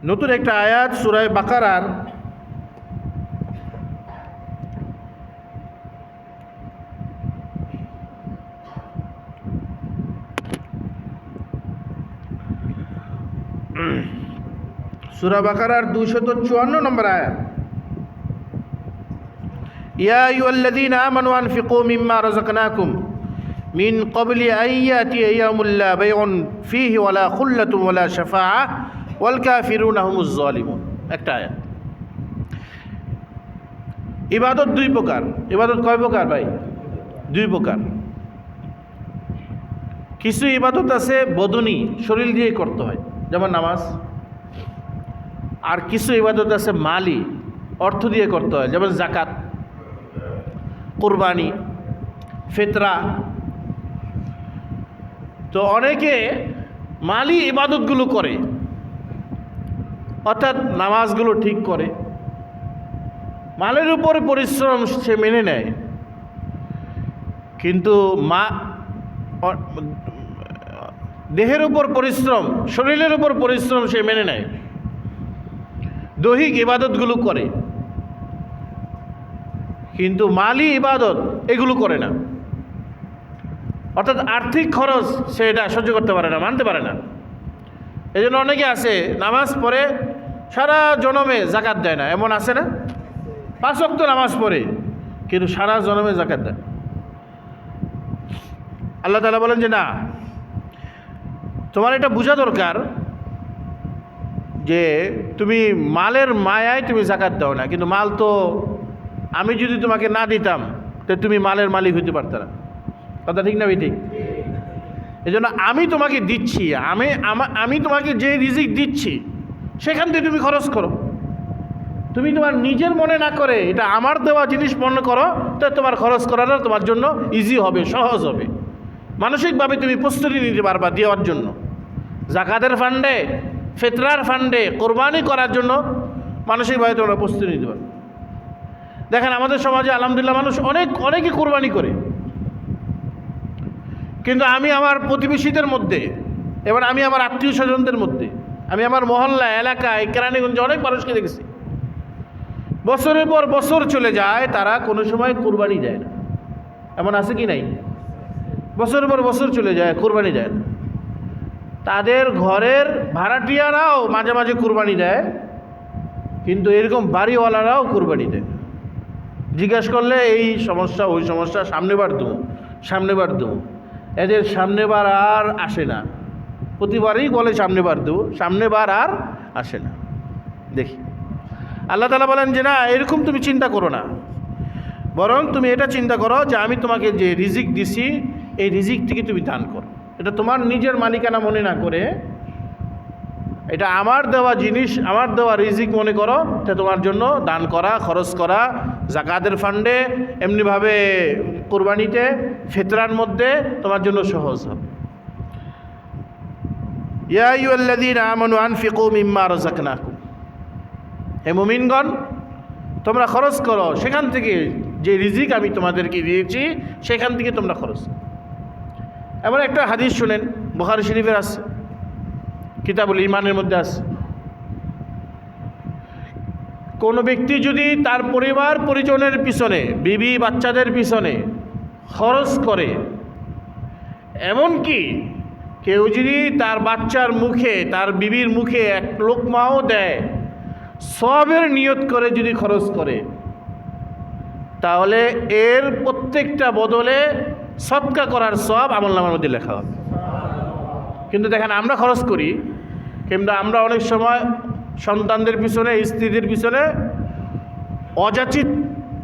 নতুন একটা আয়াত সূরা বাকারার 254 নম্বর আয়াত। ইয়া আইয়ুহাল্লাযীনা আমানু আনফিকু মিম্মা রাযাকনাকুম মিন ক্বাবলি আন ইয়াতিয়া ইয়াউমুল লা বাইউন ফীহি ওয়ালা খুল্লাতুন ওয়ালা শাফাআহ ওয়াল কাফিরুনা হুমুজ যালিমুন। একটা আয়াত। ইবাদত দুই প্রকার। ইবাদত কয় প্রকার ভাই? দুই প্রকার। কিছু ইবাদত আছে বদনী, শরীর দিয়ে করতে হয়, যেমন নামাজ। আর কিছু ইবাদত আছে মালি, অর্থ দিয়ে করতে হয়, যেমন যাকাত, কুরবানি, ফিতরা। তো অনেকে মালি ইবাদতগুলো করে, অর্থাৎ নামাজগুলো ঠিক করে, মালের উপর পরিশ্রম সে মেনে নেয়, কিন্তু দেহের উপর পরিশ্রম, শরীরের উপর পরিশ্রম সে মেনে নেয়, দৈহিক ইবাদতগুলো করে, কিন্তু মালি ইবাদত এগুলো করে না। অর্থাৎ আর্থিক খরচ সে এটা সহ্য করতে পারে না, মানতে পারে না। এই জন্য অনেকে আছে নামাজ পড়ে সারা জনমে যাকাত দেয় না, এমন আছে না? 5 ওয়াক্ত নামাজ পড়ে কিন্তু সারা জনমে যাকাত দেয়। আল্লাহ তাআলা বলেন যে না, তোমার এটা বোঝা দরকার যে তুমি মালের মায়ায় তুমি যাকাত দাও না, কিন্তু মাল তো আমি যদি তোমাকে না দিতাম তো তুমি মালের মালিক হইতে পারতে না। কথা ঠিক না ঠিক? এই জন্য আমি তোমাকে দিচ্ছি, আমি তোমাকে যে রিজিক দিচ্ছি সেখান থেকে তুমি খরচ করো। তুমি তোমার নিজের মনে না করে এটা আমার দেওয়া জিনিস মনে করো, তো তোমার খরচ করাটা তোমার জন্য ইজি হবে, সহজ হবে। মানসিকভাবে তুমি প্রস্তুতি নিতে পারবা দেওয়ার জন্য। যাকাতের ফান্ডে, ফিতরার ফান্ডে, কোরবানি করার জন্য মানসিকভাবে তোমরা প্রস্তুতি নিতে পারো। দেখেন আমাদের সমাজে আলহামদুলিল্লাহ মানুষ অনেকে কোরবানি করে, কিন্তু আমি আমার প্রতিবেশীদের মধ্যে, এবার আমি আমার আত্মীয় স্বজনদের মধ্যে, আমি আমার মহল্লা এলাকায় কেরানীগঞ্জে অনেক মানুষকে দেখেছি বছরের পর বছর চলে যায়, তারা কোনো সময় কোরবানি দেয় না। এমন আছে কি নাই? বছরের পর বছর চলে যায়, কোরবানি দেয় না। তাদের ঘরের ভাড়াটিয়ারাও মাঝে মাঝে কোরবানি দেয়, কিন্তু এরকম বাড়িওয়ালারাও কোরবানি দেয়। জিজ্ঞেস করলে এই সমস্যা ওই সমস্যা, সামনেবার দেবো। এদের সামনেবার আর আসে না, প্রতিবারই বলে সামনেবার দেবো, সামনেবার আর আসে না। দেখি আল্লাহ তাআলা বলেন যে না, এরকম তুমি চিন্তা করো না, বরং তুমি এটা চিন্তা করো যে আমি তোমাকে যে রিজিক দিছি এই রিজিক থেকে তুমি দান করো। এটা তোমার নিজের মালিকানা মনে না করে এটা আমার দেওয়া জিনিস, আমার দেওয়া রিজিক মনে করো, এটা তোমার জন্য দান করা, খরচ করা, যাকাতের ফান্ডে, এমনিভাবে কোরবানিতে, ফিতরার মধ্যে তোমার জন্য সহজ হবে। ইয়া আইয়ুহাল্লাযীনা আমানু আনফিকু মিম্মা রাযাকনাকুম, হে মুমিনগণ তোমরা খরচ করো সেখান থেকে যে রিজিক আমি তোমাদেরকে দিয়েছি সেখান থেকে তোমরা খরচ করো। এমন একটা হাদিস শুনেন, বুখারী শরীফের আছে, কিতাবুল ঈমানের মধ্যে আছে। কোনো ব্যক্তি যদি তার পরিবার পরিজনের পিছনে, বিবি বাচ্চাদের পিছনে খরচ করে, এমনকি কেউ যদি তার বাচ্চার মুখে, তার বিবির মুখে এক লোকমাও দেয়, সওয়াবের নিয়ত করে যদি খরচ করে, তাহলে এর প্রত্যেকটা বদলে সদকা করার সওয়াব আমলনামার মধ্যে লেখা হবে। কিন্তু দেখেন আমরা খরচ করি, কিংবা আমরা অনেক সময় সন্তানদের পিছনে, স্ত্রীদের পিছনে অযাচিত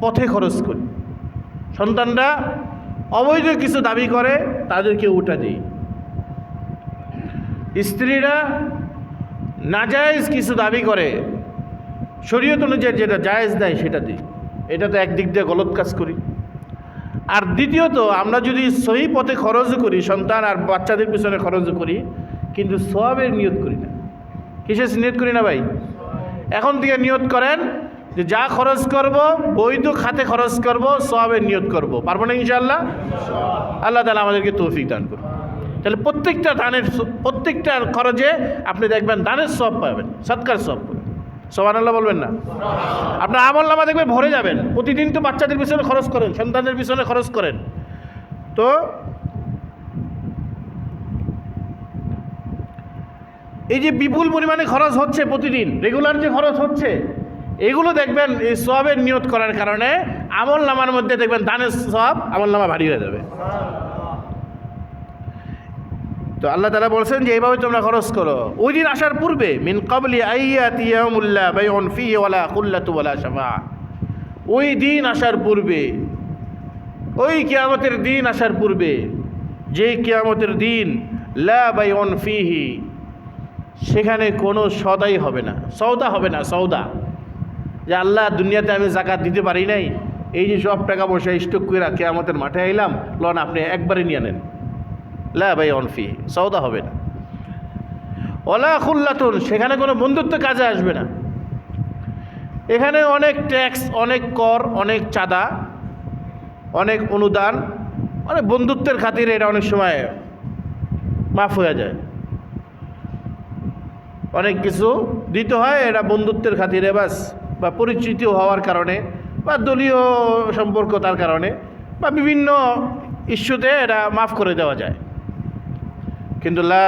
পথে খরচ করি। সন্তানরা অবৈধ কিছু দাবি করে, তাদেরকে উঠা দিই। স্ত্রীরা নাজায়েজ কিছু দাবি করে, শরীয়ত অনুযায়ী যেটা জায়েজ দেয় সেটা দিই। এটা তো একদিক দিয়ে গলত কাজ করি। আর দ্বিতীয়ত, আমরা যদি সহি পথে খরচ করি, সন্তান আর বাচ্চাদের পিছনে খরচ করি, কিন্তু সওয়াবের নিয়ত করি না। কিসের নিয়ত করি না ভাই? এখন থেকে নিয়ত করেন যে যা খরচ করব বৈধ খাতে খরচ করব, সওয়াবের নিয়ত করব। পারবো না ইনশাআল্লাহ? আল্লাহ তাআলা আমাদেরকে তৌফিক দান করুন। তাহলে প্রত্যেকটা দানের প্রত্যেকটা খরচে আপনি দেখবেন দানের সব পাবেন, সৎকার সব পাবেন। সুবহানাল্লাহ বলবেন না? আপনার আমলনামা দেখবেন ভরে যাবেন। প্রতিদিন তো বাচ্চাদের পিছনে খরচ করেন, সন্তানদের পিছনে খরচ করেন, তো এই যে বিপুল পরিমাণে খরচ হচ্ছে প্রতিদিন, রেগুলার যে খরচ হচ্ছে, এগুলো দেখবেন এই সওয়াবের নিয়ত করার কারণে আমলনামার মধ্যে দেখবেন দানের সওয়াব আমলনামা ভারী হয়ে যাবে। তো আল্লাহ তাআলা বলছেন যে এইভাবে তোমরা খরচ করো। ওই দিন আসার পূর্বে মিন ক্বাবলি আইয়াতি ইয়াউমুল লা বাইউন ফীহি ওয়ালা কুল্লাতু ওয়ালা শাফাআ, ওই দিন আসার পূর্বে, ওই কিয়ামতের দিন আসার পূর্বে, যে কিয়ামতের দিন লা বাইউন ফীহি, সেখানে কোনো সদাই হবে না, সওদা হবে না। সওদা যে আল্লাহ দুনিয়াতে আমি যাকাত দিতে পারি নাই, এই যে সব টাকা পয়সা স্টক করে কিয়ামতের মাঠে আইলাম, লন আপনি একবারে নিয়ে নেন। লা বাইউন ফীহি, সওদা হবে না। ওয়ালা খুল্লাতুন, সেখানে কোনো বন্ধুত্ব কাজে আসবে না। এখানে অনেক ট্যাক্স, অনেক কর, অনেক চাঁদা, অনেক অনুদান, অনেক বন্ধুত্বের খাতিরে এটা অনেক সময় মাফ হয়ে যায়। অনেক কিছু দিতে হয়, এটা বন্ধুত্বের খাতিরে বাস, বা পরিচিতি হওয়ার কারণে, বা দলীয় সম্পর্কতার কারণে, বা বিভিন্ন ইস্যুতে এটা মাফ করে দেওয়া যায়। কিন্তু লা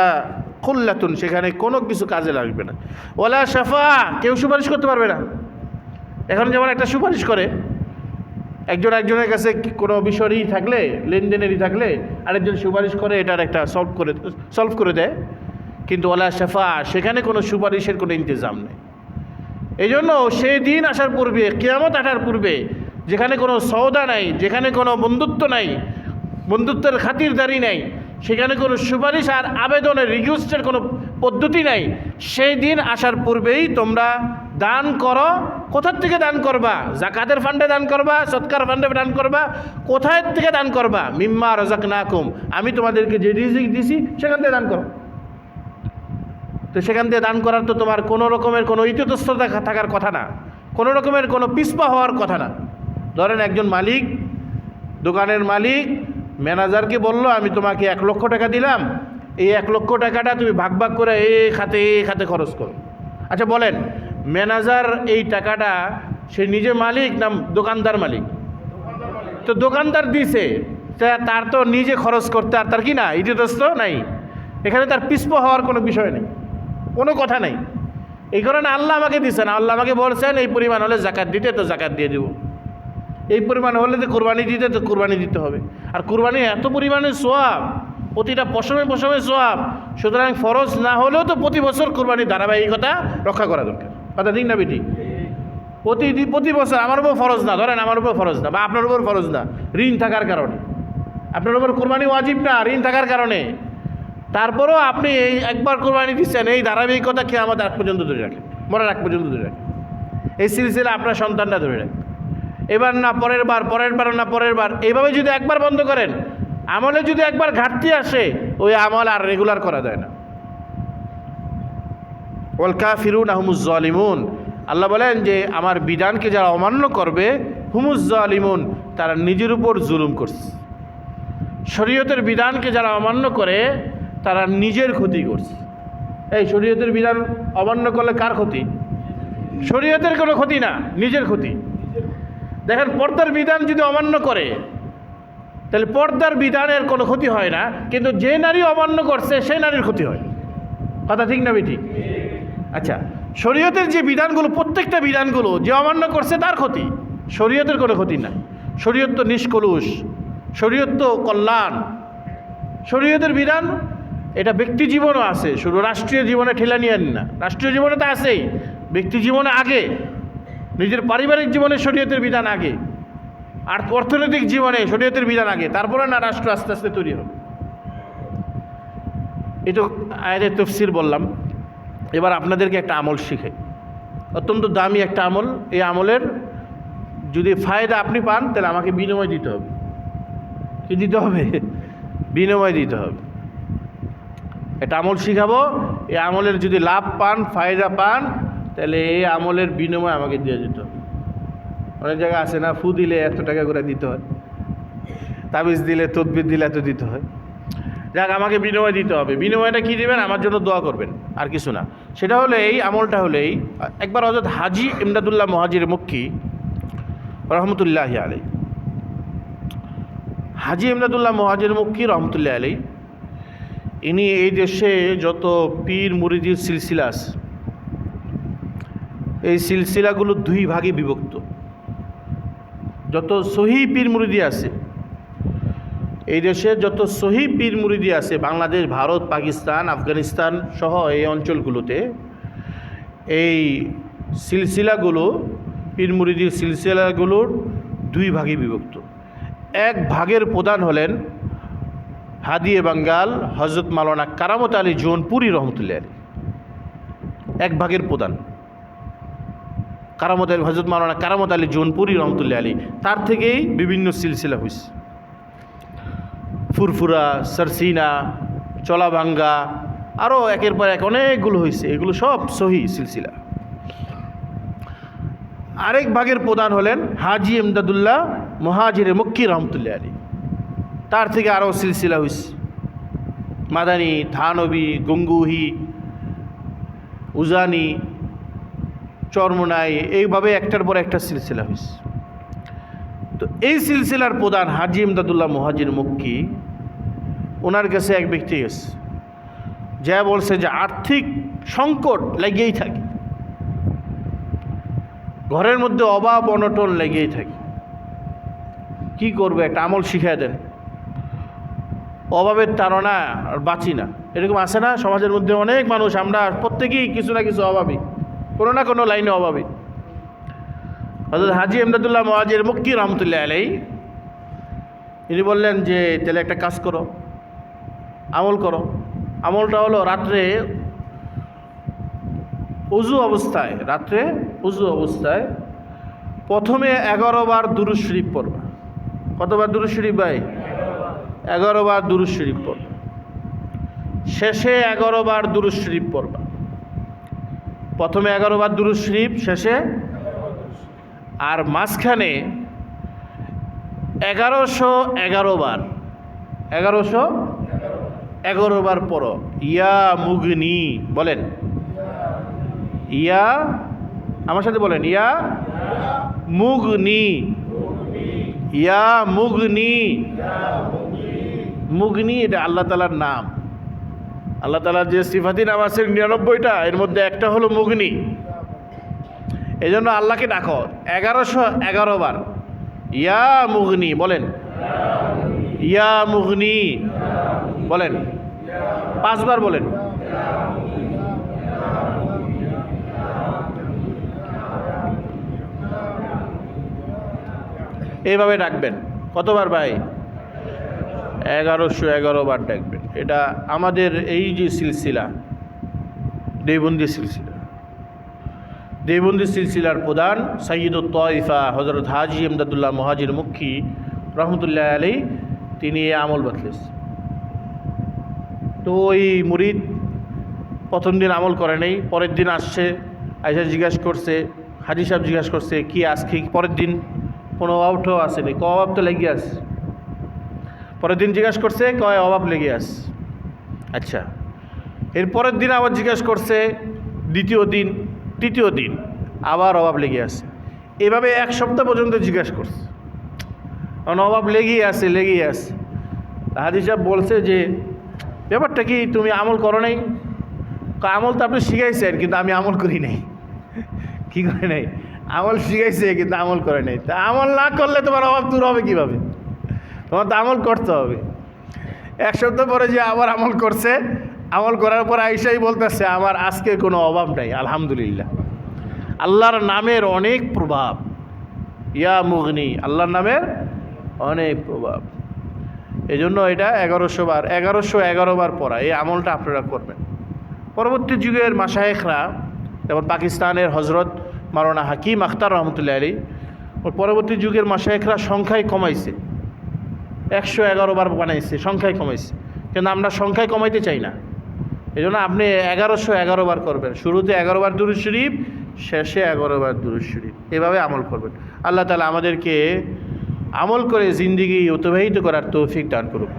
খুল্লাতুন, সেখানে কোনো কিছু কাজে লাগবে না। ওয়ালা শাফাআ, কেউ সুপারিশ করতে পারবে না। এখন যেমন একটা সুপারিশ করে, একজন একজনের কাছে কোনো বিষয়েরই থাকলে, লেনদেনেরই থাকলে আরেকজন সুপারিশ করে, এটার একটা সলভ করে দেয়। কিন্তু ওয়ালা শাফাআ, সেখানে কোনো সুপারিশের কোনো ইন্তজাম নেই। এই জন্য সেই দিন আসার পূর্বে, কিয়ামত আসার পূর্বে, যেখানে কোনো সওদা নাই, যেখানে কোনো বন্ধুত্ব নাই, বন্ধুত্বের খাতিরদারি নাই, সেখানে কোনো সুপারিশ আর আবেদনের রিকোয়েস্টের কোনো পদ্ধতি নাই, সেই দিন আসার পূর্বেই তোমরা দান করো। কোথার থেকে দান করবা? যাকাতের ফান্ডে দান করবা, সৎকার ফান্ডে দান করবা, কোথায় থেকে দান করবা? মিম্মা রাযাকনাকুম, আমি তোমাদেরকে যে রিজিক দিছি সেখান থেকে দান করো। তো সেখান থেকে দান করার তো তোমার কোনো রকমের কোনো ইতস্ততা থাকার কথা না, কোনো রকমের কোনো পিছপা হওয়ার কথা না। ধরেন একজন মালিক, দোকানের মালিক ম্যানেজারকে বললো আমি তোমাকে 1 লক্ষ টাকা দিলাম, এই 1 লক্ষ টাকাটা তুমি ভাগ ভাগ করে এই খাতে খরচ করো। আচ্ছা বলেন, ম্যানেজার এই টাকাটা সে নিজে মালিক না দোকানদার মালিক? তো দোকানদার দিছে, তার তো নিজে খরচ করতে আর তার কি না ইতস্তত নাই, এখানে তার পিছপা হওয়ার কোনো বিষয় নেই, কোনো কথা নেই। এই কারণে আল্লাহ আমাকে দিচ্ছেন, আল্লাহ আমাকে বলছেন এই পরিমাণ হলে জাকাত দিতে, তো জাকাত দিয়ে দেবো। এই পরিমাণ হলে তো কোরবানি দিতে, তো কোরবানি দিতে হবে। আর কোরবানি এত পরিমাণে সওয়াব, প্রতিটা পশমে পশমে সওয়াব, সুতরাং ফরজ না হলেও তো প্রতি বছর কোরবানির ধারাবাহিকতা রক্ষা করা দরকার। কথা ঠিক না বেটি? প্রতি বছর আমার উপর ফরজ না, ধরেন আমার উপর ফরজ না, বা আপনার উপর ফরজ না, ঋণ থাকার কারণে আপনার উপর কোরবানি ওয়াজিব না, ঋণ থাকার কারণে, তারপরেও আপনি এই একবার কোরবানি দিচ্ছেন, এই ধারাবাহিকতা কিয়ামত আগ পর্যন্ত ধরে রাখেন, মরার আগ পর্যন্ত ধরে রাখেন। এই সিলসিলা আপনার সন্তানরা ধরে রাখেন। এবার না পরের বার না পরের বার, এইভাবে যদি একবার বন্ধ করেন, আমলে যদি একবার ঘাটতি আসে, ওই আমল আর রেগুলার করা যায় না। ওয়াল কাফিরুনা হুমুজ জালিমুন, আল্লাহ বলেন যে আমার বিধানকে যারা অমান্য করবে, হুমুজ জালিমুন, তারা নিজের উপর জুলুম করছে। শরীয়তের বিধানকে যারা অমান্য করে, তারা নিজের ক্ষতি করছে। এই শরীয়তের বিধান অমান্য করলে কার ক্ষতি? শরীয়তের কোনো ক্ষতি না, নিজের ক্ষতি। দেখেন, পর্দার বিধান যদি অমান্য করে, তাহলে পর্দার বিধানের কোনো ক্ষতি হয় না, কিন্তু যে নারী অমান্য করছে সেই নারীর ক্ষতি হয়। কথা ঠিক না বেঠিক? আচ্ছা, শরীয়তের যে বিধানগুলো, প্রত্যেকটা বিধানগুলো যে অমান্য করছে তার ক্ষতি, শরীয়তের কোনো ক্ষতি না। শরীয়ত তো নিষ্কলুষ, শরীয়ত তো কল্যাণ। শরীয়তের বিধান এটা ব্যক্তি জীবনও আছে, শুধু রাষ্ট্রীয় জীবনে ঠেলা নিয়ে না, রাষ্ট্রীয় জীবনে তো আছেই, ব্যক্তি জীবনে আগে, নিজের পারিবারিক জীবনে শরীয়তের বিধান আগে, আর অর্থনৈতিক জীবনে শরীয়তের বিধান আগে, তারপরে না রাষ্ট্র আস্তে আস্তে তৈরি হবে। এটা আয়াতের তাফসীর বললাম। এবার আপনাদেরকে একটা আমল শিখাই, অত্যন্ত দামি একটা আমল। এই আমলের যদি ফায়দা আপনি পান, তাহলে আমাকে বিনিময় দিতে হবে। কি দিতে হবে? বিনিময় দিতে হবে। একটা আমল শিখাবো, এই আমলের যদি লাভ পান, ফায়দা পান, তাহলে এই আমলের বিনিময় আমাকে দিয়ে দিতে হবে। অনেক জায়গায় আছে না, ফু দিলে এত টাকা করে দিতে হয়, তাবিজ দিলে, তদবির দিলে এত দিতে হয়। যাক আমাকে বিনিময় দিতে হবে, বিনিময়টা কী দেবেন? আমার জন্য দোয়া করবেন, আর কিছু না। সেটা হলো এই আমলটা হলো এই, একবার হযরত হাজী ইমদাদুল্লাহ মুহাজির মক্কি রহমতুল্লাহি আলাইহি, হাজী ইমদাদুল্লাহ মুহাজির মক্কি রহমতুল্লাহ আলাইহি, ইনি এই দেশে যত পীর মুরিদির সিলসিলা আছে, এই সিলসিলাগুলো দুই ভাগে বিভক্ত। যত সহি পীর মুরিদি আছে এই দেশে, যত সহি পীর মুরিদি আছে বাংলাদেশ, ভারত, পাকিস্তান, আফগানিস্তান সহ এই অঞ্চলগুলোতে, এই সিলসিলাগুলো, পীর মুরিদির সিলসিলাগুলোর দুই ভাগে বিভক্ত। এক ভাগের প্রধান হলেন হাদিয়ে বাঙ্গাল হযরত মাওলানা কারামত আলী জৌনপুরী রহমতুল্লাহ আলী, এক ভাগের প্রধান হযরত মাওলানা কারামত আলী জৌনপুরী রহমতুল্লাহ আলী। তার থেকেই বিভিন্ন সিলসিলা হয়েছে, ফুরফুরা, সরসিনা, চলাভাঙ্গা, আরও একের পর এক অনেকগুলো হয়েছে, এগুলো সব সহি সিলসিলা। আরেক ভাগের প্রধান হলেন হাজী ইমদাদুল্লাহ মুহাজির মক্কি রহমতুল্লাহ আলী, তার থেকে আরও সিলসিলা হয়েছে, মাদানী, থানবী, গঙ্গুহি, উজানি, চরমোনাই, এইভাবে একটার পর একটা সিলসিলা হয়েছে। তো এই সিলসিলার প্রধান হাজী ইমদাদুল্লাহ মুহাজির মক্কি, ওনার কাছে এক ব্যক্তি গেছে, যা বলছে যে আর্থিক সংকট লেগেই থাকে, ঘরের মধ্যে অভাব অনটন লেগেই থাকে, কি করবে, একটা আমল শিখিয়ে দেন, অভাবের তাড়না আর বাঁচি না। এরকম আছে না সমাজের মধ্যে? অনেক মানুষ, আমরা প্রত্যেকেই কিছু না কিছু অভাবী, কোনো না কোনো লাইনে অভাবী। হযরত হাজী ইমদাদুল্লাহ মুহাজির মক্কি রহমতুল্লাহ আলাইহি, ইনি বললেন যে তাহলে একটা কাজ করো, আমল করো। আমলটা হলো রাত্রে উজু অবস্থায় প্রথমে 11 বার দুরূদ শরীফ পড়বা। কতবার দুরূদ শরীফ ভাই? 11 বার দুরূদ শরীফ পড়বা। শেষে 11 বার দুরূদ শরীফ পড়বা। প্রথমে 11 বার দুরূদ শরীফ, শেষে, আর মাঝখানে 1111 বার, 1111 বার পড়ো ইয়া মুগনি। বলেন ইয়া, আমার সাথে বলেন ইয়া মুগনি, ইয়া মুগনি। মুগনি এটা আল্লাহ তাআলার নাম, আল্লাহ তাআলার যে সিফাতি নাম আছে 99টা, এর মধ্যে একটা হলো মুগনি। এই জন্য আল্লাহকে ডাকো 1111 বার, ইয়া মুগনি। বলেন ইয়া মুগনি, বলেন 5 বার বলেন। এইভাবে ডাকবেন। কতবার ভাই? 1111 বার ডাকবেন। এটা আমাদের এই যে সিলসিলা, দেওবন্দি সিলসিলার প্রধান সাইয়্যিদুত তায়েফা হযরত হাজী ইমদাদুল্লাহ মুহাজির মক্কি রহমতুল্লাহ আলাইহি, তিনি এই আমল বাতলেছেন। তো ওই মুরিদ প্রথম দিন আমল করে নেই, পরের দিন আসছে, আইসা জিজ্ঞাসা করছে, হাজী সাহেব জিজ্ঞাসা করছে কি আজকে পরের দিন কোনো অভাবটাও আসেনি? অভাব তো লেগে আছে। পরের দিন জিজ্ঞাসা করছে, কয় অভাব লেগে আছে। আচ্ছা, এর পরের দিন আবার জিজ্ঞাসা করছে, দ্বিতীয় দিন, তৃতীয় দিন আবার অভাব লেগে আছে। এভাবে 1 সপ্তাহ পর্যন্ত জিজ্ঞাসা করছে, কারণ অভাব লেগেই আছে। হাজী সাহেব বলছে যে ব্যাপারটা কি, তুমি আমল করো নাই? আমল তো আপনি শিখাইছেন, কিন্তু আমি আমল করি নাই। কি করে নাই? আমল শিখাইছে কিন্তু আমল করে নাই। তা আমল না করলে তোমার অভাব দূর হবে কীভাবে? তোমার তো আমল করতে হবে। 1 সপ্তাহ পরে যে আবার আমল করছে, আমল করার পর আইসাই বলতেছে আমার আজকে কোনো অভাব নাই, আলহামদুলিল্লাহ। আল্লাহর নামের অনেক প্রভাব, ইয়া মুগনি, আল্লাহর নামের অনেক প্রভাব। এই জন্য এটা 1111 বার পড়া, এই আমলটা আপনারা করবেন। পরবর্তী যুগের মাশায়েখরা, যেমন পাকিস্তানের হজরত মাওলানা হাকিম আখতার রহমতুল্লাহ আলী, পরবর্তী যুগের মাশায়েখরা সংখ্যায় কমাইছে, 111 বার বানাইছে, সংখ্যায় কমাইছে। কিন্তু আমরা সংখ্যায় কমাইতে চাই না। এই জন্য আপনি 1111 বার করবেন। শুরুতে 11 বার দুরূদ শরীফ, শেষে 11 বার দুরূদ শরীফ, এভাবে আমল করবেন। আল্লাহ তাআলা আমাদেরকে আমল করে জিন্দিগি অতিবাহিত করার তৌফিক দান করুক।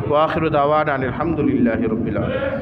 ওয়া আখিরু দাওয়ানা আলহামদুলিল্লাহি রাব্বিল আলামিন।